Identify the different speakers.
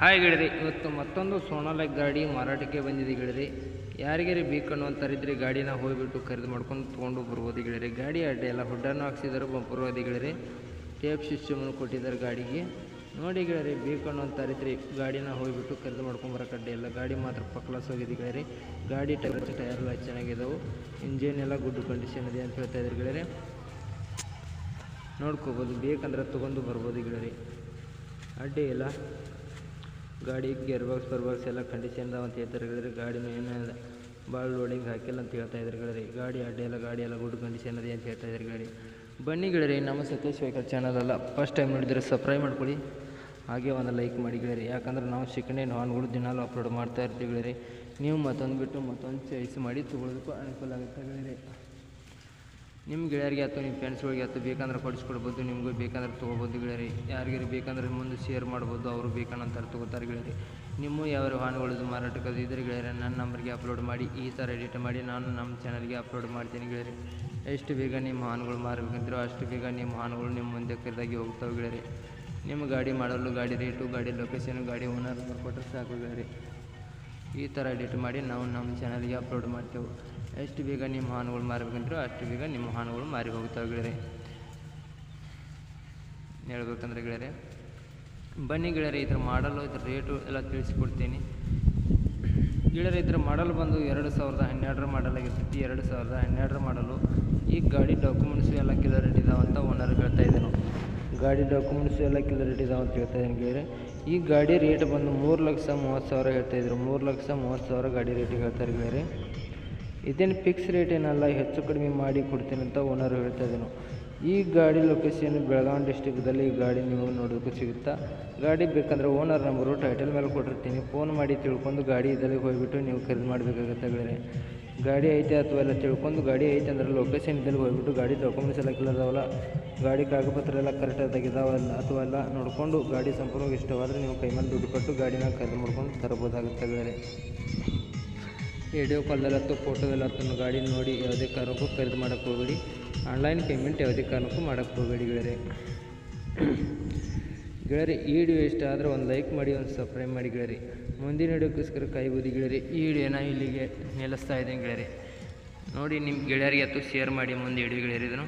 Speaker 1: Hi ಗೆಳೆಯರಿ, ಇವತ್ತು ಮತ್ತೊಂದು ಸೋನಾಲಿಕ್ ಗಾಡಿ ಮಾರಾಟಕ್ಕೆ ಬಂದಿದೆ ಗೆಳೆಯರಿ. ಯಾರಿಗಾರಿ ಬೇಕನ್ನೋ ಅಂತಾರಿದ್ರೆ ಗಾಡಿನ ಹೋಗಿಬಿಟ್ಟು ಖರೀದಿ ಮಾಡ್ಕೊಂಡು ತೊಗೊಂಡು ಬರ್ಬೋದು ಗೆಳೆಯರಿ. ಗಾಡಿ ಅಡ್ಡೆ ಎಲ್ಲ ಹುಡ್ಡನ್ನು ಹಾಕ್ಸಿದ್ದಾರೆ, ಬಂಪರು ಇದೆ ಗೆಳೆಯರಿ. ಟೇಪ್ ಸಿಸ್ಟಮನ್ನು ಕೊಟ್ಟಿದ್ದಾರೆ ಗಾಡಿಗೆ. ನೋಡಿ ಗೆಳೆಯರಿ, ಬೇಕನ್ನೋ ಅಂತಾರಿದ್ರೆ ಗಾಡಿನ ಹೋಗಿಬಿಟ್ಟು ಖರೀದಿ ಮಾಡ್ಕೊಂಡು ಬರೋಕೆ ಅಡ್ಡೆ ಎಲ್ಲ. ಗಾಡಿ ಮಾತ್ರ ಪಕ್ಲಾಸ್ ಹೋಗಿದೆ ಗೆಳೆಯರಿ. ಗಾಡಿ ಟೈರ್ ಎಲ್ಲ ಚೆನ್ನಾಗಿದ್ದಾವೆ, ಇಂಜಿನ್ ಎಲ್ಲ ಗುಡ್ ಕಂಡೀಷನ್ ಇದೆ ಅಂತ ಹೇಳ್ತಾ ಇದ್ದಾರೆ ಗೆಳೆಯರಿ. ನೋಡ್ಕೋಬೋದು, ಬೇಕಂದ್ರೆ ತೊಗೊಂಡು ಬರ್ಬೋದು ಗೆಳೆಯರಿ. ಅಡ್ಡೆ ಇಲ್ಲ, ಗಾಡಿ ಗೇರ್ ಬಾಕ್ಸ್ ಎಲ್ಲ ಕಂಡೀಷನ್ ಅದಾವ ಅಂತ ಹೇಳ್ತಾರೆ ಗೆಳೆಯರಿ. ಗಾಡಿನೂ ಏನಿದೆ ಭಾಳ ಲೋಡಿಂಗ್ ಹಾಕಿಲ್ಲ ಅಂತ ಹೇಳ್ತಾ ಇದ್ದಾರೆ ಗೆಳೆಯರಿ. ಗಾಡಿ ಗಾಡಿ ಎಲ್ಲ ಗುಡ್ ಕಂಡೀಷನ್ ಇದೆ ಅಂತ ಹೇಳ್ತಾ ಇದ್ದಾರೆ ಗೆಳೆಯರಿ. ಬನ್ನಿ ಗೆಳೆಯರಿ, ನಮ್ಮ ಸತೀಶ್ ವೆಹಿಕಲ್ ಚಾನಲ್ ಅಲ್ಲ, ಫಸ್ಟ್ ಟೈಮ್ ನೋಡಿದರೆ ಸಬ್ಸ್ಕ್ರೈಬ್ ಮಾಡ್ಕೊಳ್ಳಿ, ಹಾಗೆ ಒಂದು ಲೈಕ್ ಮಾಡಿ ಗೆಳೆಯರಿ. ಯಾಕಂದ್ರೆ ನಾವು ಸೆಕೆಂಡ್ ಹ್ಯಾಂಡ್ ವಾಹನಗಳು ದಿನಾಲು ಅಪ್ಲೋಡ್ ಮಾಡ್ತಾ ಇರ್ತೀವಿ ಗೆಳೆಯರಿ. ನೀವು ಮತ್ತೊಂದು ಬಿಟ್ಟು ಮತ್ತೊಂದು ಚಾಯ್ಸ್ ಮಾಡಿ ತೊಗೊಳೋದಕ್ಕೂ ಅನುಕೂಲ ಆಗುತ್ತೆ ಗೆಳೆಯರಿ. ನಿಮ್ಮ ಗೆಳೆಯರಿಗೆ ಆಯ್ತು, ನಿಮ್ಮ ಫ್ರೆಂಡ್ಸ್ಗಳಿಗೆ ಆಯ್ತು ಬೇಕಂದ್ರೆ ಕೊಡಿಸ್ಕೊಡ್ಬೋದು, ನಿಮಗೂ ಬೇಕಂದ್ರೆ ತೊಗೋಬೋದು ಗೆಳೆಯರಿ. ಯಾರಿಗಾರು ಬೇಕಂದ್ರೆ ಮುಂದೆ ಶೇರ್ ಮಾಡ್ಬೋದು, ಅವರು ಬೇಕನ್ನಂತಾರೆ ತೊಗೋತಾರೆ ಗೆಳೆಯರಿ. ನಿಮ್ಮ ಯಾವ ವಾಹನಗಳದ್ದು ಮಾರಾಟಕ್ಕೆ ಇದ್ದರೆ ಗೆಳೆಯರಿ ನನ್ನ ನಂಬರ್ಗೆ ಅಪ್ಲೋಡ್ ಮಾಡಿ, ಈ ಥರ ಎಡಿಟ್ ಮಾಡಿ ನಾನು ನಮ್ಮ ಚಾನಲ್ಗೆ ಅಪ್ಲೋಡ್ ಮಾಡ್ತೀನಿ ಗೆಳೆಯರಿ. ಎಷ್ಟು ಬೇಗ ನಿಮ್ಮ ವಾಹನಗಳು ಮಾರಬೇಕಂತೀರೋ ಅಷ್ಟು ಬೇಗ ನಿಮ್ಮ ವಾಹನಗಳು ನಿಮ್ಮ ಮುಂದೆ ಖರೀದಾಗಿ ಹೋಗ್ತಾವೆ ಗೆಳೆಯರಿ. ನಿಮ್ಮ ಗಾಡಿ ಮಾಡಲು, ಗಾಡಿ ರೇಟು, ಗಾಡಿ ಲೊಕೇಶನ್, ಗಾಡಿ ಓನರ್ ನಂಬರ್ ಕೊಟ್ಟರೆ ಸಾಕು ಗೆಳೆಯರಿ. ಈ ಥರ ಎಡಿಟ್ ಮಾಡಿ ನಾವು ನಮ್ಮ ಚಾನಲ್ಗೆ ಅಪ್ಲೋಡ್ ಮಾಡ್ತೇವೆ. ಎಷ್ಟು ಬೇಗ ನಿಮ್ಮ ವಾಹನಗಳು ಮಾರಬೇಕಂದ್ರೆ ಅಷ್ಟು ಬೇಗ ನಿಮ್ಮ ವಾಹನಗಳು ಮಾರಿ ಹೋಗ್ತಾವೆ ಗೆಳೆಯರಿ. ಹೇಳ್ಬೇಕಂದ್ರೆ ಗೆಳೆಯರಿ, ಬನ್ನಿ ಗೆಳೆಯರಿ, ಇದ್ರ ಮಾಡಲು, ಇದ್ರ ರೇಟು ಎಲ್ಲ ತಿಳಿಸ್ಕೊಡ್ತೀನಿ ಗೆಳೆಯರಿ. ಇದ್ರ ಮಾಡಲು ಬಂದು 2012 ಮಾಡಲ್ ಆಗಿರ್ತೈತಿ. 2012 ಮಾಡಲು. ಈ ಗಾಡಿ ಡಾಕ್ಯುಮೆಂಟ್ಸು ಎಲ್ಲ ಕ್ಲಿಯರ್ ಇಟ್ಟಿದ್ದಾವೆ ಅಂತ ಓನರ್ ಹೇಳ್ತಾ ಇದ್ದೇನೆ. ಗಾಡಿ ಡಾಕ್ಯುಮೆಂಟ್ಸು ಎಲ್ಲ ಕ್ಲಿಯರ್ ಇಟ್ಟಿದ್ದಾವೆ ಅಂತ ಹೇಳ್ತಾ ಇದ್ದೀನಿ ಗೆಳೆಯರಿ. ಈ ಗಾಡಿ ರೇಟ್ ಬಂದು 3,30,000 ಹೇಳ್ತಾಯಿದ್ರು. 3,30,000 ಗಾಡಿ ರೇಟಿಗೆ ಹೇಳ್ತಾರೆ ಗೆಳೆಯರಿ. ಇದೇನು ಫಿಕ್ಸ್ ರೇಟ್ ಏನಲ್ಲ, ಹೆಚ್ಚು ಕಡಿಮೆ ಮಾಡಿ ಕೊಡ್ತೀನಿ ಅಂತ ಓನರ್ ಹೇಳ್ತಾ ಇದ್ದೇನೆ. ಈ ಗಾಡಿ ಲೊಕೇಶನ್ ಬೆಳಗಾವಿ ಡಿಸ್ಟಿಕ್ದಲ್ಲಿ ಈ ಗಾಡಿ ನೀವು ನೋಡೋದಕ್ಕೂ ಸಿಗುತ್ತಾ. ಗಾಡಿ ಬೇಕಂದ್ರೆ ಓನರ್ ನಂಬರು ಟೈಟಲ್ ಮೇಲೆ ಕೊಟ್ಟಿರ್ತೀನಿ, ಫೋನ್ ಮಾಡಿ ತಿಳ್ಕೊಂಡು ಗಾಡಿ ಇದರಲ್ಲಿ ಹೋಗಿಬಿಟ್ಟು ನೀವು ಖರೀದಿ ಮಾಡಬೇಕಾಗುತ್ತೆ ಗೆಳೆಯರಿ. ಗಾಡಿ ಐತೆ ಅಥವಾ ಎಲ್ಲ ತಿಳ್ಕೊಂಡು, ಗಾಡಿ ಐತೆ ಅಂದ್ರೆ ಲೊಕೇಶನ್ ಇದ್ದಲ್ಲಿ ಹೋಗಿಬಿಟ್ಟು ಗಾಡಿ ಡಾಕ್ಯುಮೆಂಟ್ಸ್ ಎಲ್ಲ ಇದಾವಲ್ಲ, ಗಾಡಿ ಕಾಗದಪತ್ರ ಎಲ್ಲ ಕರೆಕ್ಟಾಗಿ ಇದಾವಲ್ಲ ಅಥವಾ ಎಲ್ಲ ನೋಡಿಕೊಂಡು ಗಾಡಿ ಸಂಪೂರ್ಣವಾಗಿ ಇಷ್ಟವಾದರೆ ನೀವು ಕೈ ಮೇಲೆ ದುಡ್ಡು ಕೊಟ್ಟು ಗಾಡಿನ ಖರೀದಿ ಮಾಡ್ಕೊಂಡು ತರಬಹುದಾಗುತ್ತೆ ಗೆಳೆಯರಿ. ವಿಡಿಯೋ ಕಾಲ್ದಲ್ಲಿ ಅಥವಾ ಫೋಟೋದಲ್ಲಿ ಅಥವಾ ಗಾಡಿ ನೋಡಿ ಯಾವುದೇ ಕಾರಣಕ್ಕೂ ಖರೀದಿ ಮಾಡೋಕ್ಕೆ ಹೋಗಬೇಡಿ. ಆನ್ಲೈನ್ ಪೇಮೆಂಟ್ ಯಾವುದೇ ಕಾರಣಕ್ಕೂ ಮಾಡೋಕ್ಕೆ ಹೋಗಬೇಡಿ ಗೆಳೆಯರಿ. ಗೆಳೆಯರಿ, ಈ ವಿಡಿಯೋ ಇಷ್ಟ ಆದರೆ ಒಂದು ಲೈಕ್ ಮಾಡಿ, ಒಂದು ಸಬ್ಸ್ಕ್ರೈಬ್ ಮಾಡಿ ಗೆಳೆಯರಿ. ಮುಂದಿನ ವಿಡಿಯೋಕ್ಕೋಸ್ಕರ ಕಾಯ್ಬೋದು ಗೆಳೆಯರಿ. ಈ ವಿಡಿಯೋನ ಇಲ್ಲಿಗೆ ನಿಲ್ಲಿಸ್ತಾ ಇದ್ದೀನಿ ಗೆಳೆಯರಿ. ನೋಡಿ, ನಿಮ್ಮ ಗೆಳೆಯರಿಗೆ ಅಥವಾ ಶೇರ್ ಮಾಡಿ ಮುಂದೆ ವಿಡಿಯೋ ಗೆಳೆಯರಿ ಇದನ್ನು.